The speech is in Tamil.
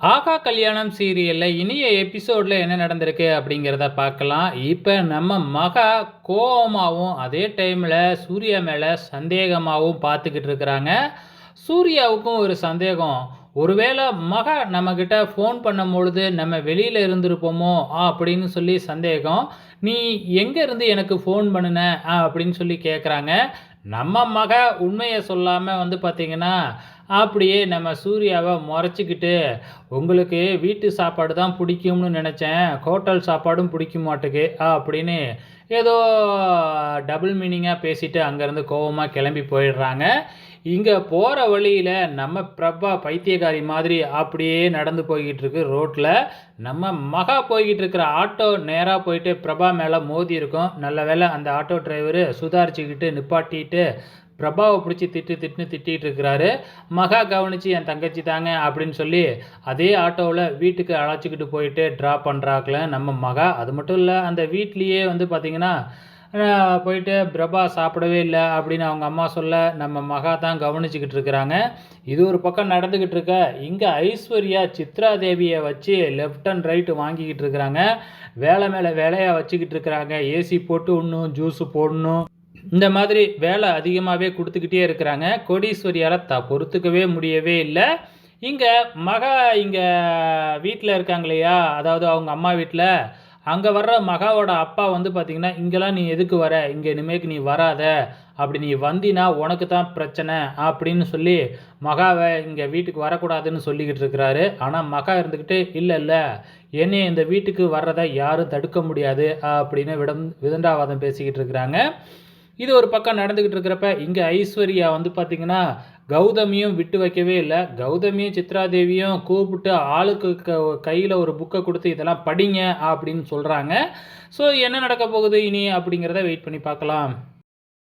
ஆகா கல்யாணம் சீரியல்ல இனிய எபிசோட்ல என்ன நடந்திருக்கு அப்படிங்கிறத பார்க்கலாம். இப்ப நம்ம மகா கோவமாவும், அதே டைம்ல சூர்யா மேல சந்தேகமாவும் பார்த்துக்கிட்டு இருக்கிறாங்க. சூர்யாவுக்கும் ஒரு சந்தேகம். ஒருவேளை மகா நம்மகிட்ட ஃபோன் பண்ணும்பொழுது, நம்ம வெளியில இருந்திருப்போமோ அப்படின்னு சொல்லி சந்தேகம். "நீ எங்க இருந்து எனக்கு ஃபோன் பண்ணுன?" அப்படின்னு சொல்லி கேட்குறாங்க. நம்ம மகா உண்மைய சொல்லாம வந்து பார்த்தீங்கன்னா, அப்படியே நம்ம சூர்யாவ மொறச்சுக்கிட்டு, "உங்களுக்கு வீட்டு சாப்பாடு தான் பிடிக்கும்னு நெனச்சேன். ஹோட்டல் சாப்பாடும் பிடிக்க மாட்டுக்கு" அப்படின்னு ஏதோ டபுள் மீனிங்கா பேசிட்டு அங்கேருந்து கோவமா கிளம்பி போயிடுறாங்க. இங்க போற வழியில நம்ம பிரபா பைத்தியக்காரி மாதிரி அப்படியே நடந்து போய்க்கிட்டு இருக்கு ரோட்ல. நம்ம மகா போய்க்கிட்டு இருக்கிற ஆட்டோ நேரா போயிட்டு பிரபா மேல மோதியிருக்கும். நல்ல வேளை அந்த ஆட்டோ டிரைவரு சுதாரிச்சுக்கிட்டு நிப்பாட்டிட்டு பிரபாவ புடிச்சு திட்டுன்னு திட்டிட்டு இருக்கிறாரு. மகா கவனிச்சு என் தங்கச்சி தாங்க அப்படின்னு சொல்லி, அதே ஆட்டோவுல வீட்டுக்கு அழைச்சுக்கிட்டு போயிட்டு ட்ராப் பண்றாப்புல நம்ம மகா. அது மட்டும் இல்ல, அந்த வீட்லயே வந்து பார்த்தீங்கன்னா, போயிட்டு பிரபா சாப்பிடவே இல்ல அப்படின்னு அவங்க அம்மா சொல்ல, நம்ம மகா தான் கவனிச்சுக்கிட்டு இருக்கிறாங்க. இது ஒரு பக்கம் நடந்துகிட்டு இருக்க, இங்க ஐஸ்வர்யா சித்ரா தேவிய வச்சு லெஃப்ட் அண்ட் ரைட் வாங்கிக்கிட்டு இருக்கிறாங்க. வேலை மேல வேலையா வச்சுக்கிட்டு இருக்கிறாங்க. ஏசி போட்டு உடணும், ஜூஸ் போடணும். இந்த மாதிரி வேலை அதிகமாவே குடுத்துக்கிட்டே இருக்கிறாங்க. கோடீஸ்வரியால பொறுத்துக்கவே முடியவே இல்ல. இங்க மகா இங்க வீட்ல இருக்காங்க இல்லையா? அதாவது அவங்க அம்மா வீட்ல. அங்க வர்ற மகாவோட அப்பா வந்து பார்த்தீங்கன்னா, "இங்கலாம் நீ எதுக்கு வர? இங்க இனிமேக்கு நீ வராத. அப்படி நீ வந்தீன்னா உனக்கு தான் பிரச்சனை." அப்படின்னு சொல்லி மகாவ இங்க வீட்டுக்கு வரக்கூடாதுன்னு சொல்லிக்கிட்டு இருக்கிறாரு. ஆனா மகா இருந்துகிட்டு, "இல்ல, இல்ல. என்னைய இந்த வீட்டுக்கு வர்றத யாரும் தடுக்க முடியாது." அப்படின்னு விதண்டாவாதம் பேசிக்கிட்டு இருக்கிறாங்க. இது ஒரு பக்கம் நடந்துகிட்டு இருக்கிறப்ப, இங்க ஐஸ்வர்யா வந்து பார்த்தீங்கன்னா, கௌதமியும் விட்டு வைக்கவே இல்ல. கௌதமியும், சித்ரா தேவியும் கூப்பிட்டு ஆளுக்கு கையில ஒரு புக்க குடுத்து, "இதெல்லாம் படிங்க" அப்படின்னு சொல்றாங்க. ஸோ என்ன நடக்க போகுது இனி அப்படிங்கிறத வெயிட் பண்ணி பார்க்கலாம்.